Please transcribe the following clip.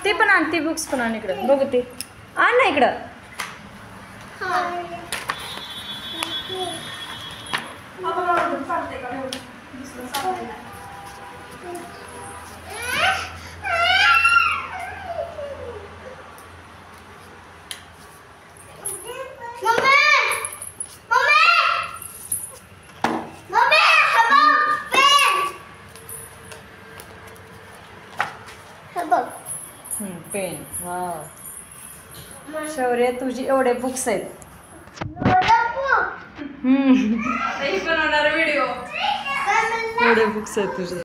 ते पण आण, ती बुक्स पण आण इकडं बघू ते आण ना इकडं. पेन. वाव शौर्य, तुझी एवढे बुक्स आहेत. व्हिडिओ एवढे बुक्स आहेत तुझे.